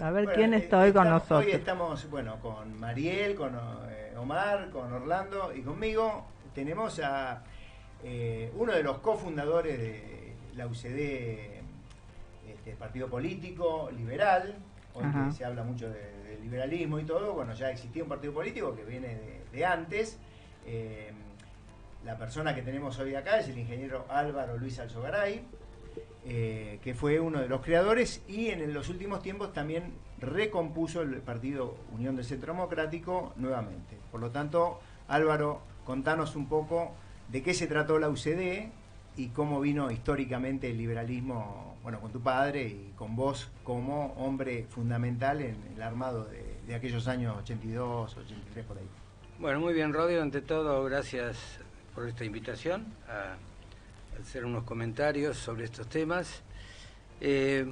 A ver Bueno, quién está hoy con hoy nosotros. estamos, bueno, con Mariel, con Omar, con Orlando y conmigo. Tenemos a uno de los cofundadores de la UCD, partido político liberal. Hoy que Ajá. se habla mucho de liberalismo y todo, bueno, ya existía un partido político que viene de antes. Eh, la persona que tenemos hoy acá es el ingeniero Álvaro Luis Alzogaray, que fue uno de los creadores y en los últimos tiempos también recompuso el partido Unión del Centro Democrático nuevamente. Por lo tanto, Álvaro, contanos un poco de qué se trató la UCD y cómo vino históricamente el liberalismo, bueno, con tu padre y con vos como hombre fundamental en el armado de aquellos años 82, 83 por ahí. Bueno, muy bien, Rodrigo. Ante todo, gracias por esta invitación a hacer unos comentarios sobre estos temas. Eh,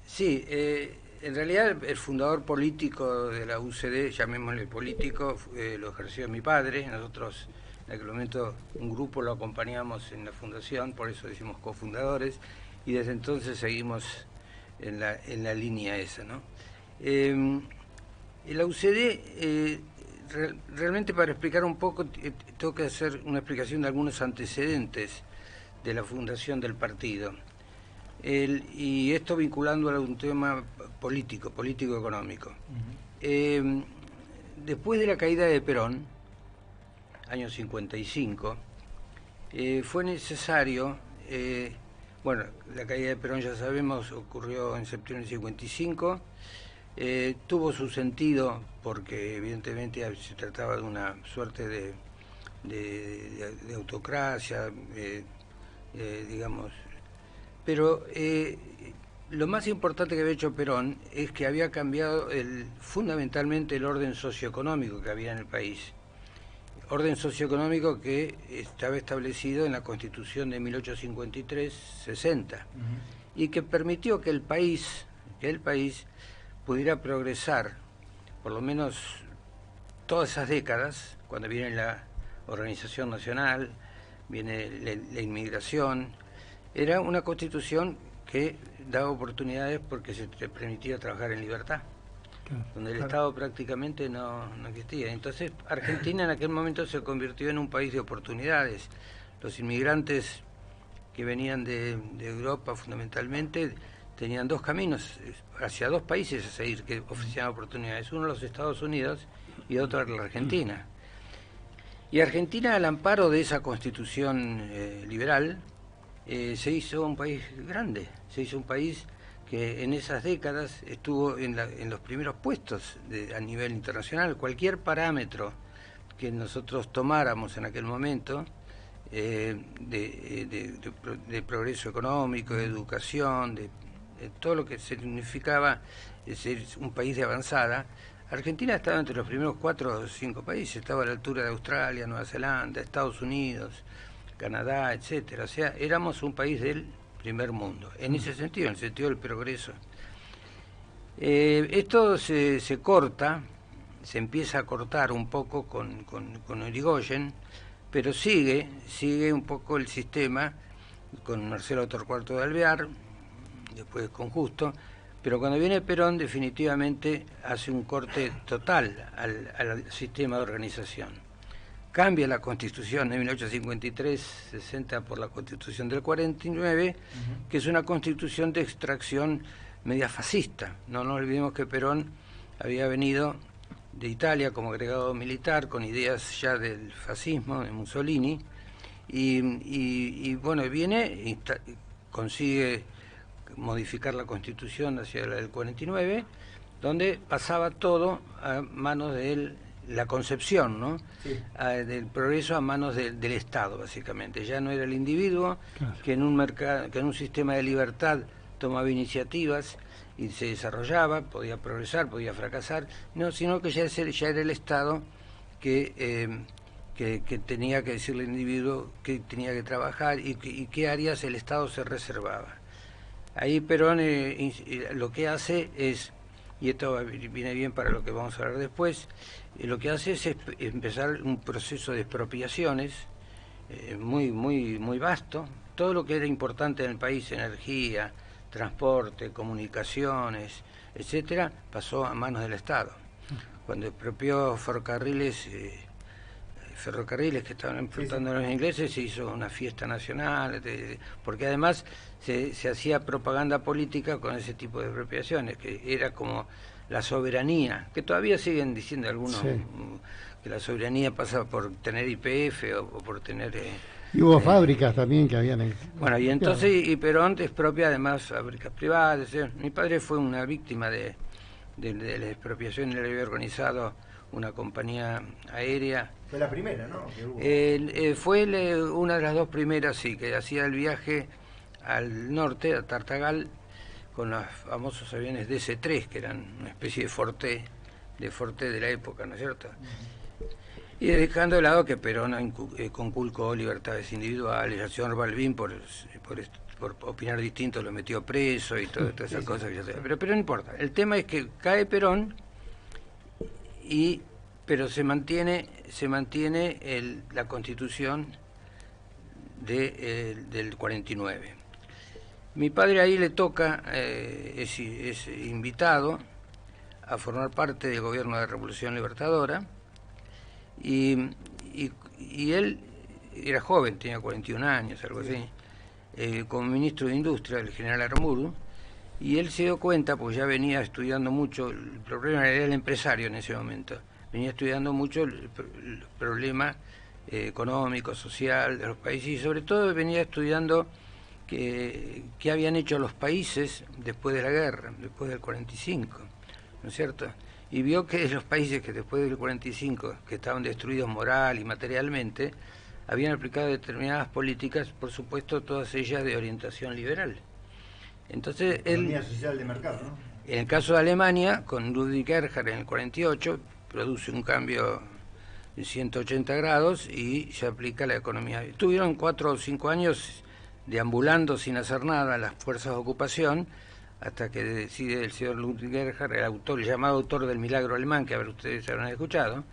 sí, en realidad el fundador político de la UCD, llamémosle político, lo ejerció mi padre. Nosotros en aquel momento un grupo lo acompañamos en la fundación, por eso decimos cofundadores, y desde entonces seguimos en la línea esa, ¿no? La UCD, realmente para explicar un poco, tengo que hacer una explicación de algunos antecedentes de la fundación del partido. Y esto vinculándolo a un tema político-económico. Después de la caída de Perón, año 55, fue necesario, bueno, la caída de Perón ya sabemos ocurrió en septiembre del 55, tuvo su sentido porque evidentemente se trataba de una suerte de autocracia, digamos, pero lo más importante que había hecho Perón es que había cambiado fundamentalmente el orden socioeconómico que había en el país. Orden socioeconómico que estaba establecido en la Constitución de 1853-60 y que permitió que el país pudiera progresar, por lo menos todas esas décadas, cuando viene la organización nacional, viene la inmigración. Era una constitución que daba oportunidades porque se te permitía trabajar en libertad, donde el Estado prácticamente no existía. Entonces Argentina en aquel momento se convirtió en un país de oportunidades. Los inmigrantes que venían de Europa fundamentalmente tenían dos caminos hacia dos países a seguir que ofrecían oportunidades, uno los Estados Unidos y otro la Argentina. Y Argentina, al amparo de esa constitución liberal, se hizo un país grande, se hizo un país que en esas décadas estuvo en los primeros puestos a nivel internacional. Cualquier parámetro que nosotros tomáramos en aquel momento, de progreso económico, de educación, de todo lo que significaba ser un país de avanzada, Argentina estaba entre los primeros 4 o 5 países, estaba a la altura de Australia, Nueva Zelanda, Estados Unidos, Canadá, etcétera. O sea, éramos un país del primer mundo, en ese sentido, en el sentido del progreso. Esto se corta, se empieza a cortar un poco con Irigoyen, pero sigue un poco el sistema con Marcelo Torcuato de Alvear, después con Justo, pero cuando viene Perón definitivamente hace un corte total al sistema de organización. Cambia la Constitución de 1853-60 por la Constitución del 49, que es una constitución de extracción media fascista. No nos olvidemos que Perón había venido de Italia como agregado militar con ideas ya del fascismo, de Mussolini, y bueno, viene, consigue modificar la Constitución hacia la del 49, donde pasaba todo a manos de la concepción, ¿no? Sí. Del progreso a manos del Estado, básicamente. Ya no era el individuo, Claro. que en un mercado, que en un sistema de libertad tomaba iniciativas y se desarrollaba, podía progresar, podía fracasar, no, sino que ya era el Estado que tenía que decirle al individuo que tenía que trabajar y qué áreas el Estado se reservaba. Ahí Perón lo que hace es, y esto viene bien para lo que vamos a hablar después, lo que hace es empezar un proceso de expropiaciones muy vasto. Todo lo que era importante en el país, energía, transporte, comunicaciones, etcétera, pasó a manos del Estado. Cuando expropió ferrocarriles que estaban explotando los ingleses, se hizo una fiesta nacional, porque además se hacía propaganda política con ese tipo de expropiaciones, que era como la soberanía, que todavía siguen diciendo algunos, que la soberanía pasa por tener YPF o por tener... y hubo fábricas también que habían... Bueno, y entonces y Perón expropia además fábricas privadas. Mi padre fue una víctima de la expropiación. Él había organizado una compañía aérea. Fue la primera, ¿no? Que hubo. Fue una de las dos primeras, sí, que hacía el viaje al norte, a Tartagal, con los famosos aviones DC-3, que eran una especie de Forte de la época, ¿no es cierto? Y dejando de lado que Perón conculcó libertades individuales, al señor Balbín por opinar distinto lo metió preso y todas esas cosas. Pero no importa. El tema es que cae Perón, pero se mantiene la Constitución del 49. Mi padre ahí le toca, es invitado a formar parte del gobierno de la Revolución Libertadora, y él era joven, tenía 41 años, algo así, como ministro de Industria, el general Aramburu, y él se dio cuenta, pues ya venía estudiando mucho, el problema era el empresario en ese momento, venía estudiando mucho el problema económico, social de los países, y sobre todo venía estudiando qué habían hecho los países después de la guerra, después del 45, ¿no es cierto? Y vio que los países que después del 45, que estaban destruidos moral y materialmente, habían aplicado determinadas políticas, por supuesto todas ellas de orientación liberal. Entonces economía social de mercado, ¿no? En el caso de Alemania, con Ludwig Erhard en el 48, produce un cambio de 180 grados y se aplica la economía. Tuvieron 4 o 5 años deambulando sin hacer nada las fuerzas de ocupación, hasta que decide el señor Ludwig Erhard, el llamado autor del milagro alemán, que a ver ustedes habrán escuchado,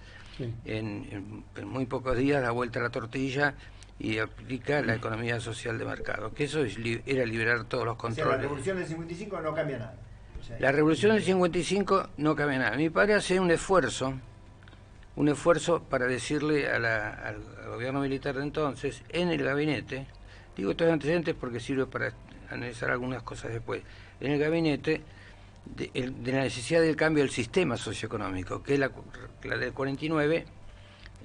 en muy pocos días da vuelta a la tortilla y aplica la economía social de mercado, que eso era liberar todos los controles. O sea, la revolución del 55 no cambia nada. O sea, la revolución del 55 no cambia nada. Mi padre hace un esfuerzo para decirle al gobierno militar de entonces, en el gabinete, digo estos antecedentes porque sirve para analizar algunas cosas después, en el gabinete, de la necesidad del cambio del sistema socioeconómico, que la del 49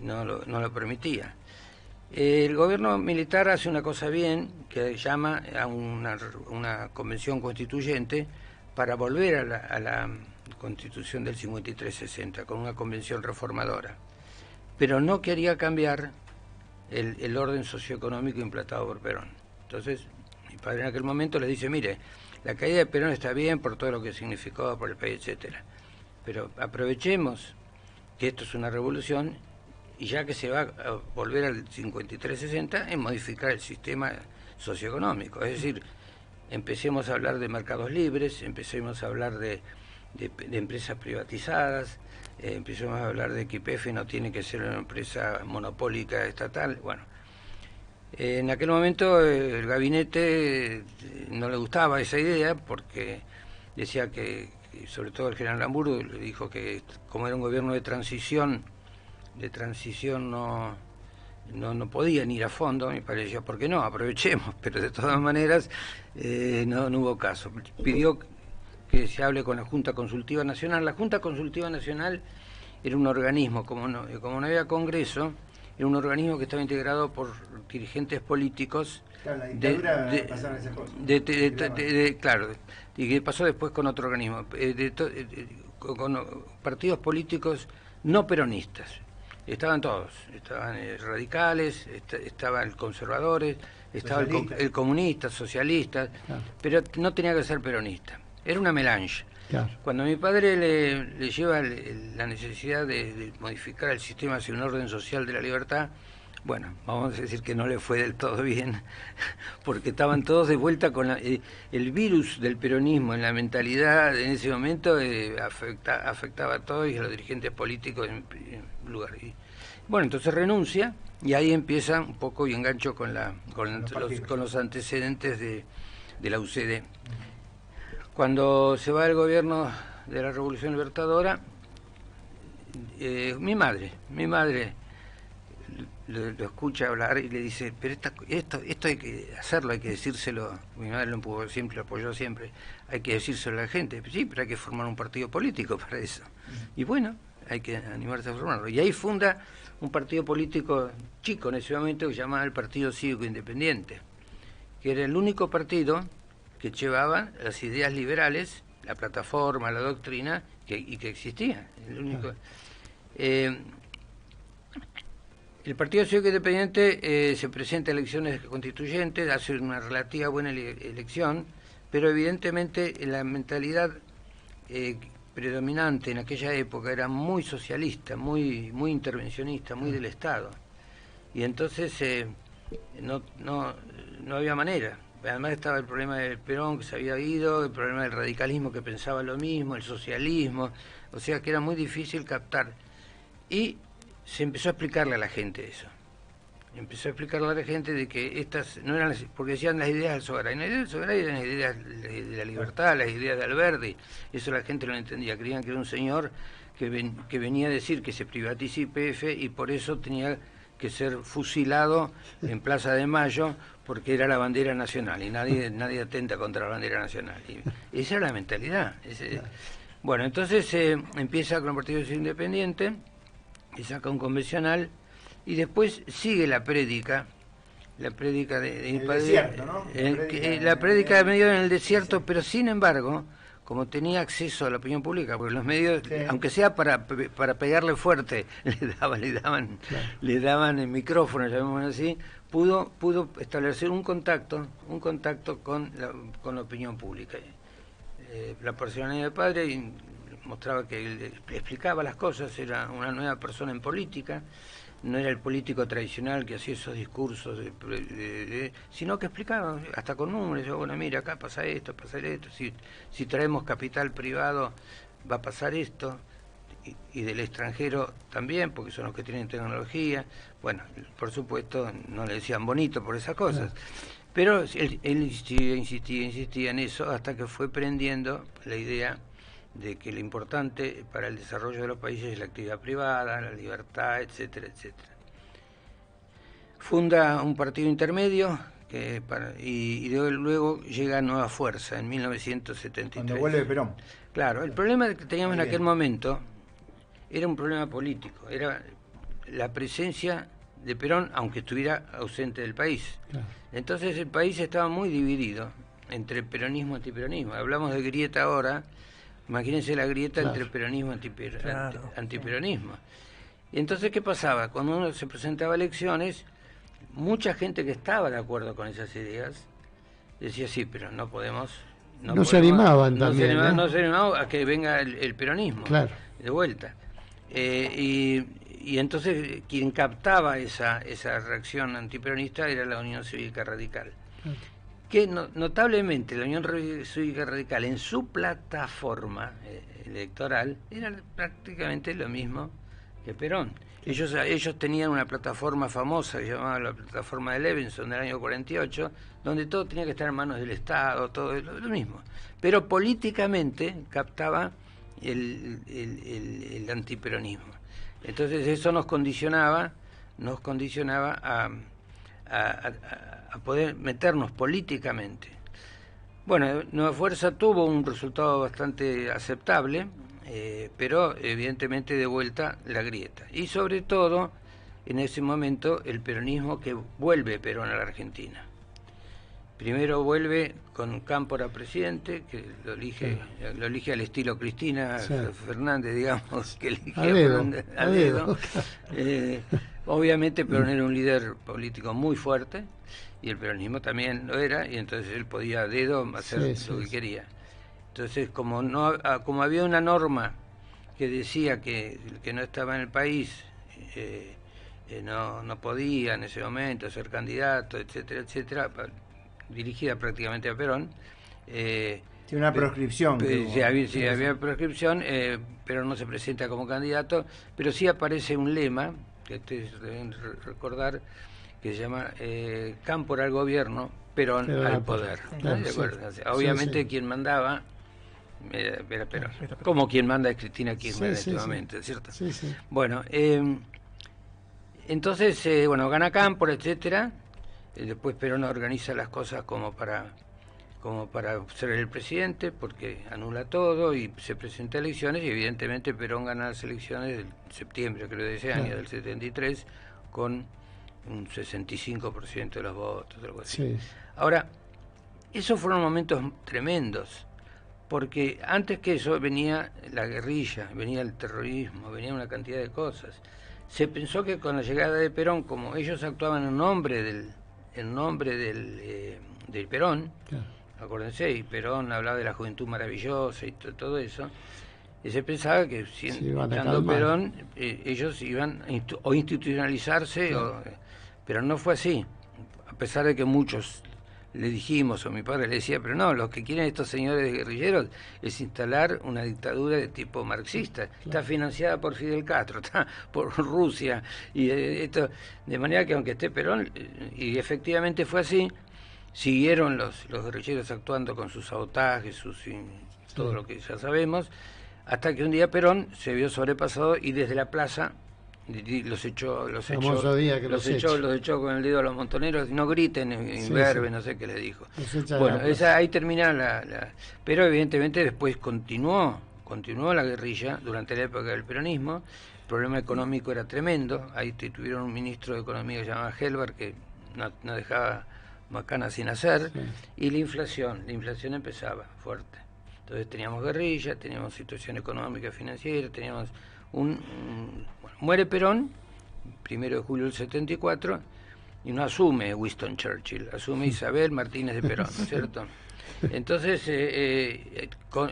no lo permitía. El gobierno militar hace una cosa bien, que llama a una convención constituyente para volver a la constitución del 53-60, con una convención reformadora. Pero no quería cambiar el orden socioeconómico implantado por Perón. Entonces, mi padre en aquel momento le dice, mire, la caída de Perón está bien por todo lo que significó por el país, etcétera, pero aprovechemos que esto es una revolución, y ya que se va a volver al 53-60, es modificar el sistema socioeconómico. Es decir, empecemos a hablar de mercados libres, empecemos a hablar de empresas privatizadas, empecemos a hablar de que YPF no tiene que ser una empresa monopólica estatal. Bueno, en aquel momento el gabinete no le gustaba esa idea, porque decía que sobre todo el general Aramburu le dijo que como era un gobierno de transición no podían ir a fondo. Me parecía, ¿por qué no? Aprovechemos, pero de todas maneras no hubo caso. Pidió que se hable con la Junta Consultiva Nacional. La Junta Consultiva Nacional era un organismo, como no había Congreso, era un organismo que estaba integrado por dirigentes políticos. Claro, la dictadura pasaron esas cosas. Claro, y que pasó después con otro organismo, con partidos políticos no peronistas. Estaban todos, estaban radicales, estaban conservadores, estaba el comunista, socialista, pero no tenía que ser peronista. Era una melange. Claro. Cuando mi padre le lleva la necesidad de modificar el sistema hacia un orden social de la libertad, bueno, vamos a decir que no le fue del todo bien, porque estaban todos de vuelta con el virus del peronismo en la mentalidad en ese momento. Afectaba a todos y a los dirigentes políticos en lugar. Bueno, entonces renuncia y ahí empieza un poco, y engancho con los antecedentes de la UCD. Cuando se va el gobierno de la Revolución Libertadora, mi madre lo escucha hablar y le dice, pero esto hay que hacerlo, hay que decírselo. Mi madre lo empujó siempre, lo apoyó siempre, hay que decírselo a la gente. Sí, pero hay que formar un partido político para eso. Y bueno, hay que animarse a formarlo. Y ahí funda un partido político chico en ese momento que se llamaba el Partido Cívico Independiente, que era el único partido que llevaba las ideas liberales, la plataforma, la doctrina, y que existía. El único. El Partido Cívico Independiente se presenta a elecciones constituyentes, hace una relativa buena elección, pero evidentemente la mentalidad predominante en aquella época era muy socialista, muy intervencionista, muy del Estado. Y entonces no había manera. Además estaba el problema del Perón, que se había ido, el problema del radicalismo, que pensaba lo mismo, el socialismo, o sea que era muy difícil captar. Y se empezó a explicarle a la gente eso. Empezó a explicarle a la gente de que estas no eran porque decían las ideas del Sogaray. Las ideas del Sogaray eran las ideas de la libertad, las ideas de Alberdi. Eso la gente no lo entendía. Creían que era un señor que venía a decir que se privatice YPF y por eso tenía que ser fusilado en Plaza de Mayo porque era la bandera nacional y nadie atenta contra la bandera nacional. Y esa era la mentalidad. Bueno, entonces empieza con el Partido Independiente y saca un convencional y después sigue la prédica de el desierto, ¿no? La prédica medio en el desierto, pero sin embargo, como tenía acceso a la opinión pública, porque los medios, sí, aunque sea para pegarle fuerte, le daban el micrófono, llamémoslo así, pudo establecer un contacto con la opinión pública. La personalidad del padre mostraba que él explicaba las cosas, era una nueva persona en política, no era el político tradicional que hacía esos discursos, sino que explicaba, hasta con números, bueno, mira, acá pasa esto, si traemos capital privado va a pasar esto, y del extranjero también, porque son los que tienen tecnología. Bueno, por supuesto, no le decían bonito por esas cosas, pero él insistía en eso, hasta que fue prendiendo la idea de que lo importante para el desarrollo de los países es la actividad privada, la libertad, etcétera, etcétera. Funda un partido intermedio y luego llega a Nueva Fuerza en 1973. Cuando vuelve Perón. Claro, el problema que teníamos en aquel momento era un problema político, era la presencia de Perón, aunque estuviera ausente del país. Claro. Entonces el país estaba muy dividido entre peronismo y antiperonismo. Hablamos de grieta ahora. Imagínense la grieta, claro, entre peronismo y antiperonismo. Y entonces, ¿qué pasaba? Cuando uno se presentaba a elecciones, mucha gente que estaba de acuerdo con esas ideas decía, sí, pero no podemos... No se animaban también. No se animaban a que venga el peronismo, claro, de vuelta. Y entonces quien captaba esa reacción antiperonista era la Unión Cívica Radical. Claro. Que notablemente la Unión Cívica Radical en su plataforma electoral era prácticamente lo mismo que Perón. Ellos tenían una plataforma famosa que se llamaba la plataforma de Levinson del año 48, donde todo tenía que estar en manos del Estado, todo lo mismo. Pero políticamente captaba el antiperonismo. Entonces eso nos condicionaba a poder meternos políticamente. Bueno, Nueva Fuerza tuvo un resultado bastante aceptable, pero evidentemente de vuelta la grieta. Y sobre todo, en ese momento, el peronismo que vuelve Perón a la Argentina. Primero vuelve con Cámpora presidente, que lo elige al estilo Cristina, sí, Fernández, digamos, que elige a dedo. Obviamente Perón era un líder político muy fuerte, y el peronismo también lo era, y entonces él podía a dedo hacer lo que quería. Entonces, como había una norma que decía que el que no estaba en el país no podía en ese momento ser candidato, etcétera, etcétera, dirigida prácticamente a Perón. Tiene una proscripción. Sí, había proscripción, pero no se presenta como candidato, pero sí aparece un lema, que ustedes deben recordar, que se llama Cámpora al gobierno, Perón al poder. Claro, ¿De acuerdo? Sí. Obviamente quien mandaba era Perón. Como quien manda es Cristina Kirchner en este momento, ¿cierto? Sí, sí. Bueno, entonces, gana Cámpora, etcétera. Después Perón organiza las cosas como para ser el presidente, porque anula todo y se presenta a elecciones, y evidentemente Perón gana las elecciones en septiembre, creo, de ese año, del 73, con un 65% de los votos, algo así. Sí. Ahora, esos fueron momentos tremendos, porque antes que eso venía la guerrilla, venía el terrorismo, venía una cantidad de cosas. Se pensó que con la llegada de Perón, como ellos actuaban en nombre del Perón, claro, acuérdense, y Perón hablaba de la juventud maravillosa y todo eso, y se pensaba que estando Perón ellos iban a institucionalizarse, claro, pero no fue así, a pesar de que muchos le dijimos, o mi padre le decía, pero no, los que quieren estos señores guerrilleros es instalar una dictadura de tipo marxista, claro, está financiada por Fidel Castro, está por Rusia, y esto, de manera que aunque esté Perón, y efectivamente fue así, siguieron los guerrilleros actuando con sus sabotajes, todo lo que ya sabemos, hasta que un día Perón se vio sobrepasado y desde la plaza los echó con el dedo a los montoneros, no griten, inverbe, no sé qué le dijo. Bueno, ahí termina pero evidentemente después continuó la guerrilla durante la época del peronismo. El problema económico era tremendo. Ahí tuvieron un ministro de Economía que se llamaba Helber, que no dejaba macana sin hacer, sí, y la inflación empezaba fuerte. Entonces teníamos guerrilla, teníamos situación económica, financiera, teníamos muere Perón, 1 de julio del 74, y no asume Winston Churchill, asume Isabel Martínez de Perón, ¿cierto? Entonces,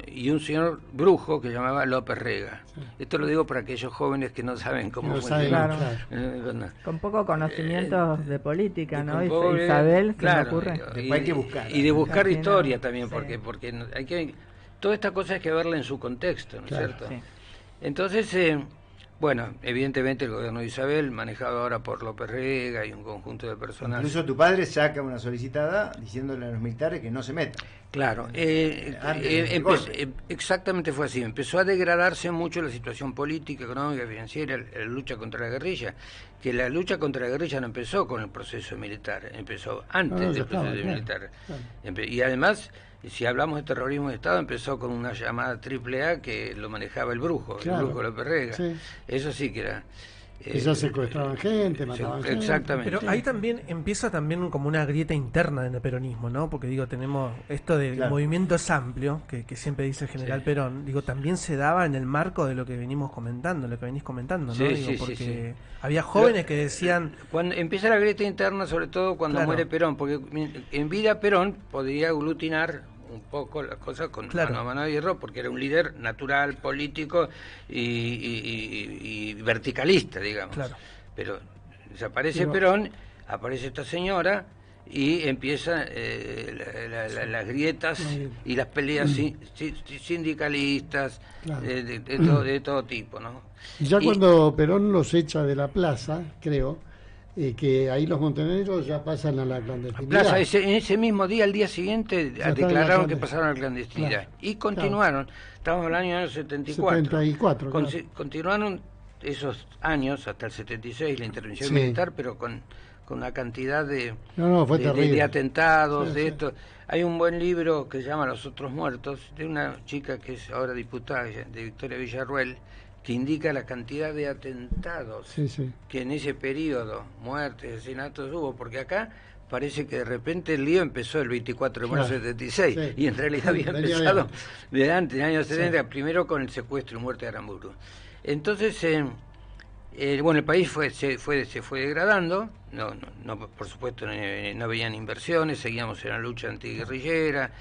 y un señor brujo que llamaba López Rega. Sí. Esto lo digo para aquellos jóvenes que no saben cómo fue. Claro. Con poco conocimiento de política, ¿no? Isabel, claro, se me ocurre. Hay que buscar. Y de buscar historia también, porque hay que... Toda esta cosa hay que verla en su contexto, ¿no es cierto? Sí. Entonces, evidentemente el gobierno de Isabel, manejado ahora por López Rega y un conjunto de personas... Incluso tu padre saca una solicitada diciéndole a los militares que no se metan. Claro, exactamente fue así. Empezó a degradarse mucho la situación política, económica, financiera, la lucha contra la guerrilla, que la lucha contra la guerrilla no empezó con el proceso militar, empezó antes del proceso militar. Claro. Y además... Si hablamos de terrorismo de Estado, empezó con una llamada AAA que lo manejaba el brujo López Rega. Sí. Eso sí que era... Ellos secuestraban gente, mataban gente. Exactamente. Pero ahí también empieza también como una grieta interna en el peronismo, ¿no? Porque tenemos esto del movimiento es amplio, que siempre dice el general Perón, también se daba en el marco de lo que venís comentando, ¿no? Porque había jóvenes que decían... Cuando empieza la grieta interna, sobre todo cuando muere Perón, porque en vida Perón podría aglutinar un poco las cosas con mano de hierro, porque era un líder natural, político y verticalista, digamos. Claro. Pero desaparece Perón, aparece esta señora y empiezan las grietas y las peleas sindicalistas, de todo tipo, ¿no? Ya cuando Perón los echa de la plaza, creo, que ahí los montoneros ya pasan a la clandestinidad. En ese mismo día, al día siguiente, declararon que pasaron a la clandestinidad. Claro, y continuaron, estamos en el año 74. Continuaron esos años, hasta el 76, la intervención militar, pero con una cantidad de atentados, de esto. Hay un buen libro que se llama Los Otros Muertos, de una chica que es ahora diputada, de Victoria Villarruel, que indica la cantidad de atentados que en ese periodo, muertes, asesinatos hubo, porque acá parece que de repente el lío empezó el 24 de marzo del 76, y en realidad había empezado de antes, en el año 70, primero con el secuestro y muerte de Aramburu. Entonces, el país se fue degradando, no por supuesto no habían inversiones, seguíamos en la lucha antiguerrillera,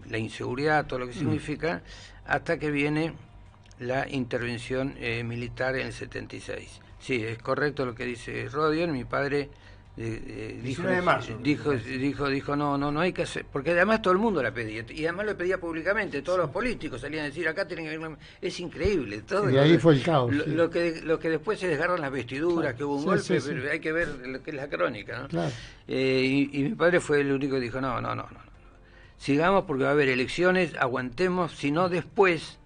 la inseguridad, todo lo que significa, hasta que viene la intervención militar en el 76. Sí, es correcto lo que dice Rodion. Mi padre dijo no hay que hacer, porque además todo el mundo la pedía, y además lo pedía públicamente, todos los políticos salían a decir acá tienen que venir, es increíble todo. Y ahí fue el caos. Lo que después se desgarran las vestiduras, que hubo un golpe, pero hay que ver lo que es la crónica, ¿no? Claro. Y mi padre fue el único que dijo no. sigamos porque va a haber elecciones, aguantemos, si no después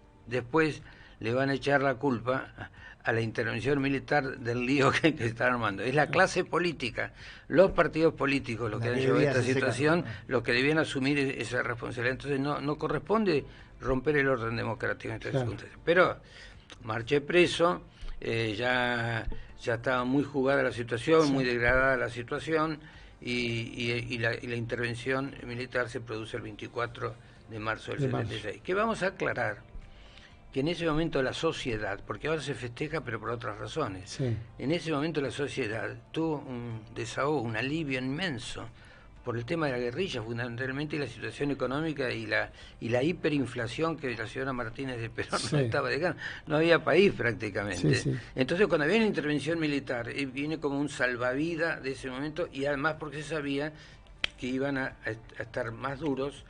le van a echar la culpa a la intervención militar del lío que están armando. Es la clase política, los partidos políticos los que han llevado esta situación, los que debían asumir esa responsabilidad. Entonces no corresponde romper el orden democrático en estas circunstancias. Pero marché preso, ya estaba muy jugada la situación, muy degradada la situación, y la intervención militar se produce el 24 de marzo del 76. Que vamos a aclarar que en ese momento la sociedad, porque ahora se festeja pero por otras razones, en ese momento la sociedad tuvo un desahogo, un alivio inmenso por el tema de la guerrilla, fundamentalmente, y la situación económica y la hiperinflación que la señora Martínez de Perón no estaba dejando. No había país prácticamente. Entonces, cuando había la intervención militar, viene como un salvavidas de ese momento, y además porque se sabía que iban a estar más duros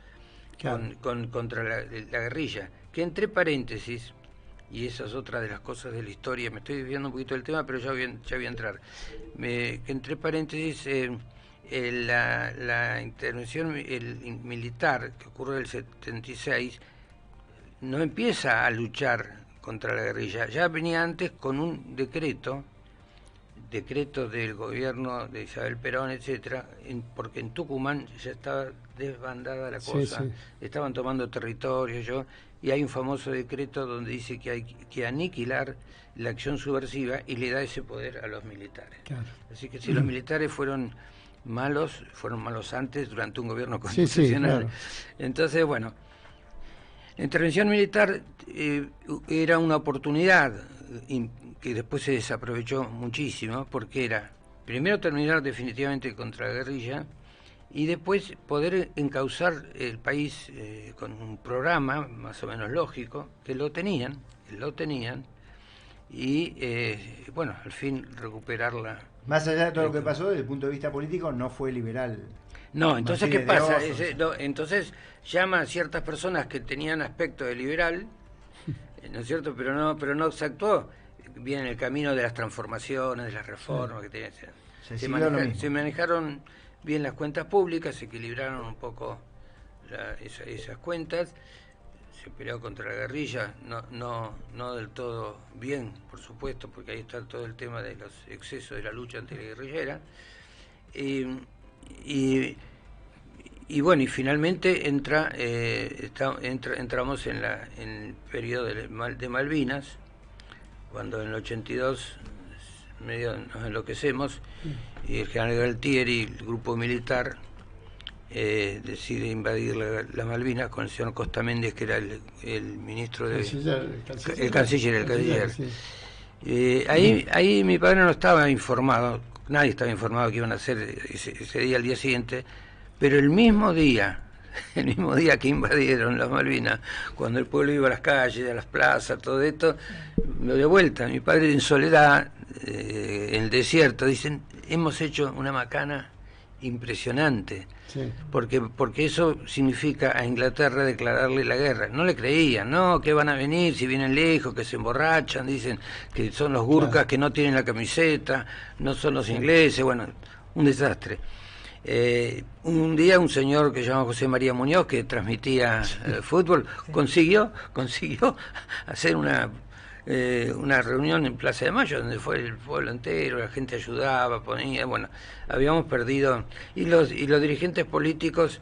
contra la guerrilla. Que entre paréntesis, y esa es otra de las cosas de la historia, me estoy desviando un poquito del tema, pero ya voy a entrar, que entre paréntesis, la intervención militar que ocurre en el 76 no empieza a luchar contra la guerrilla, ya venía antes con un decreto del gobierno de Isabel Perón, etcétera, porque en Tucumán ya estaba desbandada la cosa, estaban tomando territorio, y hay un famoso decreto donde dice que hay que aniquilar la acción subversiva y le da ese poder a los militares. Así que si los militares fueron malos antes durante un gobierno constitucional. Entonces, bueno, la intervención militar era una oportunidad que después se desaprovechó muchísimo, porque era primero terminar definitivamente contra la guerrilla y después poder encauzar el país con un programa más o menos lógico, que lo tenían, y bueno, al fin recuperarla. Más allá de todo lo que pasó, desde el punto de vista político, no fue liberal. No, entonces, ¿qué pasa? Entonces llama a ciertas personas que tenían aspecto de liberal, ¿no es cierto? Pero no se actuó bien en el camino de las transformaciones, de las reformas que tenían. Se manejaron bien las cuentas públicas, se equilibraron un poco esas cuentas, se peleó contra la guerrilla, no del todo bien, por supuesto, porque ahí está todo el tema de los excesos de la lucha antiguerrillera, y bueno, y finalmente entramos en el periodo de Malvinas, cuando en el 82 medio nos enloquecemos y el general Galtieri, el grupo militar, decide invadir la Malvinas con el señor Costa Méndez, que era el ministro de... El canciller. Ahí mi padre no estaba informado, nadie estaba informado que iban a hacer ese día, al día siguiente, pero el mismo día que invadieron las Malvinas, cuando el pueblo iba a las calles, a las plazas, todo esto, de vuelta, mi padre en soledad, en el desierto, dicen, hemos hecho una macana impresionante, porque eso significa a Inglaterra declararle la guerra. No le creían, no, que van a venir, si vienen lejos, que se emborrachan, dicen que son los gurkas que no tienen la camiseta, no son los ingleses, bueno, un desastre. Un día un señor que se llama José María Muñoz, que transmitía fútbol, consiguió hacer una reunión en Plaza de Mayo, donde fue el pueblo entero, la gente ayudaba, ponía, bueno, habíamos perdido, y los dirigentes políticos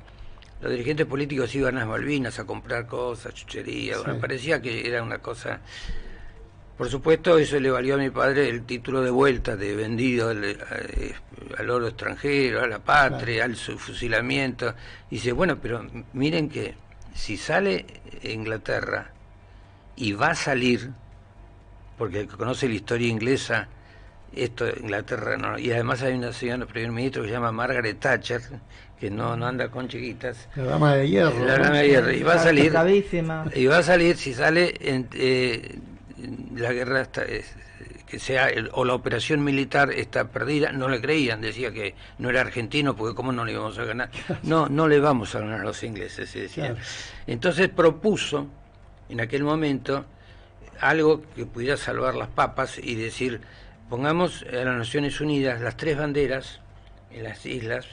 iban a las Malvinas a comprar cosas, chucherías, bueno, parecía que era una cosa. Por supuesto, eso le valió a mi padre el título de vuelta, de vendido al oro extranjero, a la patria, al fusilamiento. Dice, bueno, pero miren que si sale Inglaterra y va a salir, porque el que conoce la historia inglesa, Inglaterra no, y además hay una señora primer ministro que se llama Margaret Thatcher, que no anda con chiquitas. La dama de hierro. La dama de hierro, y va a salir, si sale la guerra que sea o la operación militar está perdida. No le creían, decía que no era argentino, porque cómo no le íbamos a ganar. No le vamos a ganar a los ingleses, se decía. Entonces propuso en aquel momento algo que pudiera salvar las papas y decir, pongamos a las Naciones Unidas las 3 banderas en las islas,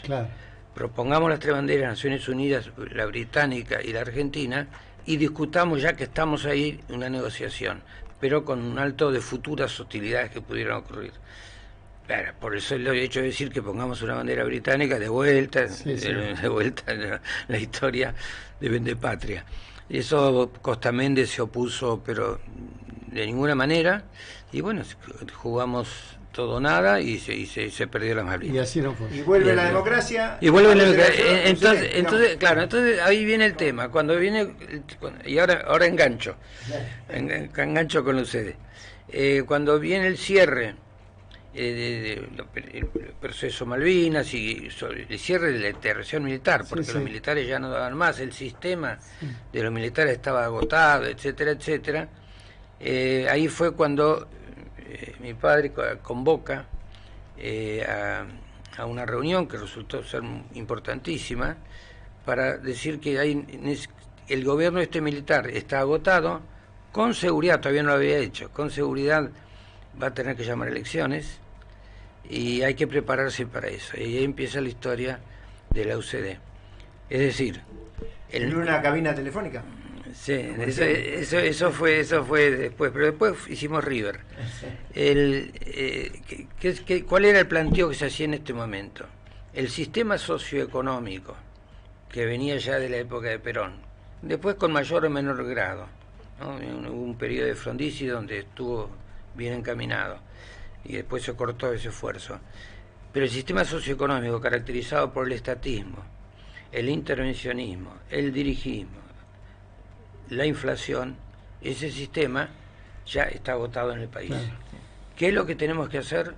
propongamos las 3 banderas, Naciones Unidas, la británica y la argentina, y discutamos, ya que estamos ahí, una negociación, pero con un alto de futuras hostilidades que pudieran ocurrir. Claro, por eso lo he hecho decir que pongamos una bandera británica de vuelta, de vuelta en la historia de Vendepatria. Eso Costa Méndez se opuso, pero de ninguna manera, y bueno, jugamos todo nada y se perdió la Malvinas. Y así no fue. Y vuelve la democracia. Y vuelve la democracia. Entonces, claro, entonces ahí viene el tema. Cuando viene, y ahora engancho con ustedes. Cuando viene el cierre el proceso Malvinas y el cierre de la intervención militar, porque los militares ya no daban más, el sistema de los militares estaba agotado, etcétera, etcétera. Ahí fue cuando mi padre convoca a una reunión que resultó ser importantísima para decir que el gobierno militar está agotado, con seguridad, todavía no lo había hecho, con seguridad va a tener que llamar elecciones y hay que prepararse para eso. Y ahí empieza la historia de la UCD. Es decir, ¿en una cabina telefónica? Sí, eso fue después, pero después hicimos River. ¿Cuál era el planteo que se hacía en este momento? El sistema socioeconómico, que venía ya de la época de Perón, después con mayor o menor grado, ¿no? Hubo un periodo de Frondizi donde estuvo bien encaminado, y después se cortó ese esfuerzo. Pero el sistema socioeconómico, caracterizado por el estatismo, el intervencionismo, el dirigismo, la inflación, ese sistema ya está agotado en el país. Claro. ¿Qué es lo que tenemos que hacer?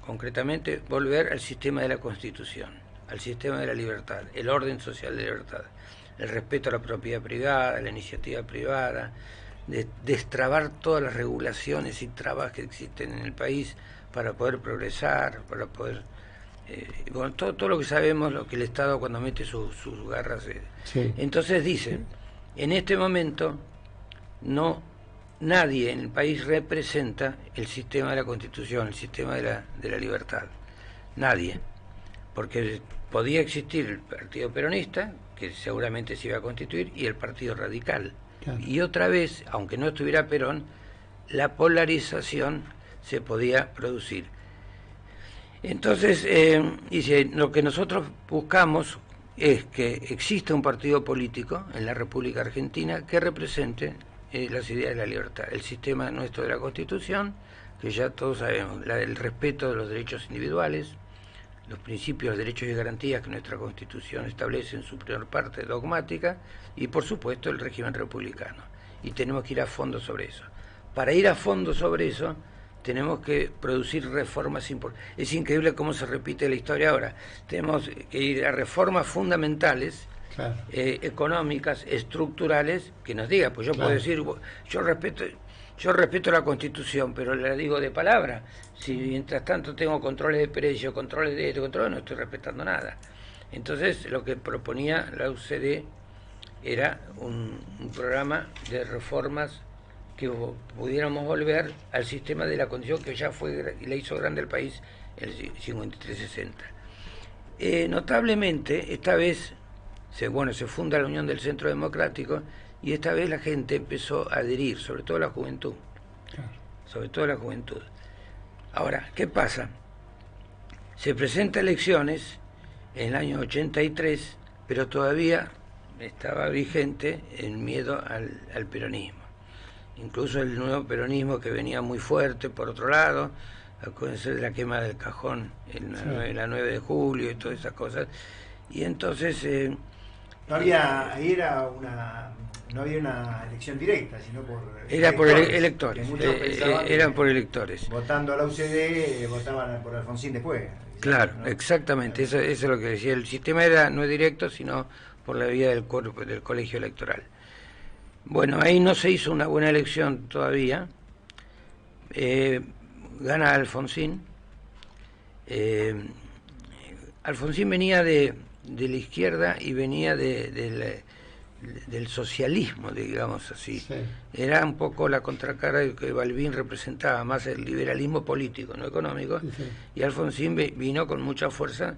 Concretamente, volver al sistema de la Constitución, al sistema de la libertad, el orden social de libertad, el respeto a la propiedad privada, la iniciativa privada, de destrabar todas las regulaciones y trabas que existen en el país para poder progresar, para poder... bueno, todo lo que sabemos, lo que el Estado cuando mete sus garras... Entonces dicen, en este momento nadie en el país representa el sistema de la Constitución, el sistema de la libertad. Nadie. Porque podía existir el Partido Peronista, que seguramente se iba a constituir, y el Partido Radical. Claro. Y otra vez, aunque no estuviera Perón, la polarización se podía producir. Entonces, dice, lo que nosotros buscamos es que exista un partido político en la República Argentina que represente las ideas de la libertad, el sistema nuestro de la Constitución, que ya todos sabemos, el respeto de los derechos individuales, los principios, derechos y garantías que nuestra Constitución establece en su primera parte dogmática, y por supuesto el régimen republicano. Y tenemos que ir a fondo sobre eso. Para ir a fondo sobre eso, tenemos que producir reformas importantes. Es increíble cómo se repite la historia ahora. Tenemos que ir a reformas fundamentales, claro, económicas, estructurales, que nos diga, pues yo puedo decir, yo respeto la Constitución, pero la digo de palabra. Si mientras tanto tengo controles de precio, controles de esto, controles, no estoy respetando nada. Entonces lo que proponía la UCD era un programa de reformas que pudiéramos volver al sistema de la Constitución que ya fue y le hizo grande al país en el 53-60. Notablemente, esta vez se funda la Unión del Centro Democrático y esta vez la gente empezó a adherir, sobre todo la juventud. Claro. Sobre todo la juventud. Ahora, ¿qué pasa? Se presenta elecciones en el año 83, pero todavía estaba vigente el miedo al peronismo. Incluso el nuevo peronismo que venía muy fuerte, por otro lado, acuérdense de la quema del cajón en la 9 de julio y todas esas cosas. Y entonces... no había una elección directa, sino por... Era por electores. Eran por electores. Votando a la UCD, votaban por Alfonsín después. Claro, ¿no? Exactamente, eso es lo que decía. El sistema no es directo, sino por la vía del colegio electoral. Bueno, ahí no se hizo una buena elección todavía. Gana Alfonsín. Alfonsín venía de la izquierda y venía del socialismo, digamos así. Sí. Era un poco la contracara que Balbín representaba, más el liberalismo político, no económico, sí. Y Alfonsín vino con mucha fuerza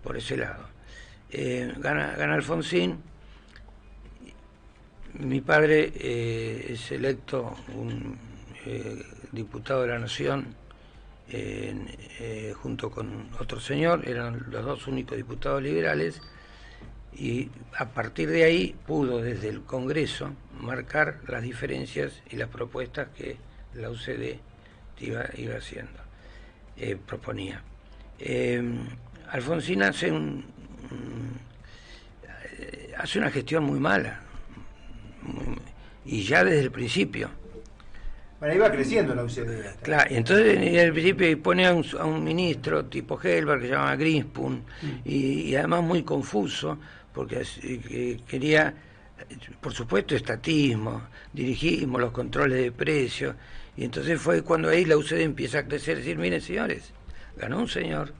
por ese lado. Gana Alfonsín. Mi padre es electo un diputado de la Nación junto con otro señor, eran los dos únicos diputados liberales, y a partir de ahí pudo desde el Congreso marcar las diferencias y las propuestas que la UCD iba haciendo, proponía. Alfonsín hace una gestión muy mala, y ya desde el principio. Bueno, iba creciendo la UCD. Claro, y entonces en el principio pone a un ministro tipo Helber que se llama Greenspoon, y además muy confuso, porque quería, por supuesto, estatismo, dirigimos los controles de precios, y entonces fue cuando ahí la UCD empieza a crecer, decir, miren señores, ganó un señor,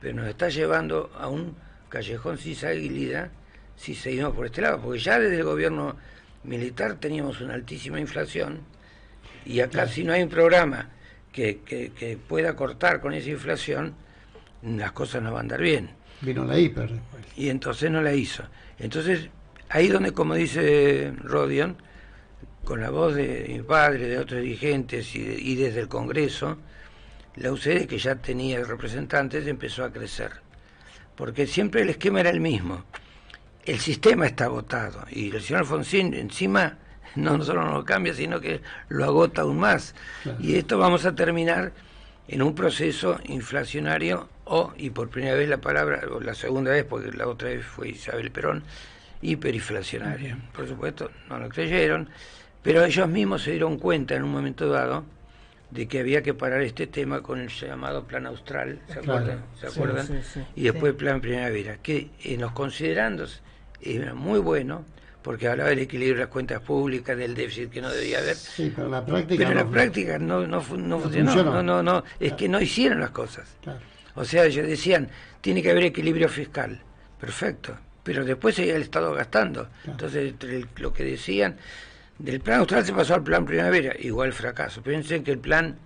pero nos está llevando a un callejón sin salida si seguimos por este lado, porque ya desde el gobierno militar teníamos una altísima inflación, y acá si no hay un programa que pueda cortar con esa inflación, las cosas no van a andar bien. Vino la hiper después. Y entonces no la hizo. Entonces, ahí donde, como dice Rodion, con la voz de mi padre, de otros dirigentes y desde el Congreso, la UCD, que ya tenía representantes, empezó a crecer. Porque siempre el esquema era el mismo. El sistema está agotado, y el señor Alfonsín encima no solo no lo cambia, sino que lo agota aún más. Claro. Y esto vamos a terminar en un proceso inflacionario, y por primera vez la palabra, o la segunda vez, porque la otra vez fue Isabel Perón, hiperinflacionario. Por supuesto, no lo creyeron, pero ellos mismos se dieron cuenta en un momento dado de que había que parar este tema con el llamado Plan Austral, ¿se acuerdan? ¿Se acuerdan? Sí. Y después el Plan Primavera, que en los considerandos era muy bueno, porque hablaba del equilibrio de las cuentas públicas, del déficit que no debía haber. Sí, pero en la práctica no funcionó. No, es que no hicieron las cosas. Claro. O sea, ellos decían, tiene que haber equilibrio fiscal. Perfecto. Pero después seguía el Estado gastando. Claro. Entonces, lo que decían, del Plan Austral se pasó al Plan Primavera, igual fracaso. Piensen que el plan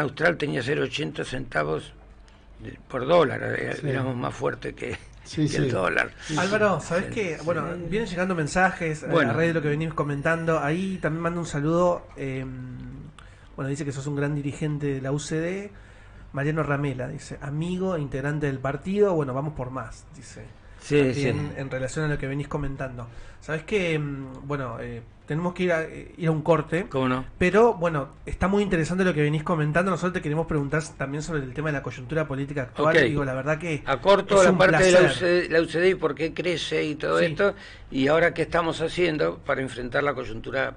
Austral tenía 0,80 centavos por dólar, éramos más fuertes que el dólar. Álvaro, ¿sabés qué? Bueno, vienen llegando mensajes a la red de lo que venimos comentando. Ahí también mando un saludo. Bueno, dice que sos un gran dirigente de la UCD. Mariano Ramela dice, amigo e integrante del partido. Bueno, vamos por más, dice. También en relación a lo que venís comentando. ¿Sabés qué? Bueno, tenemos que ir a un corte. ¿Cómo no? Pero, bueno, está muy interesante lo que venís comentando. Nosotros te queremos preguntar también sobre el tema de la coyuntura política actual. Okay. Digo, la verdad que acorto la parte de la UCD y por qué crece y todo esto, y ahora qué estamos haciendo para enfrentar la coyuntura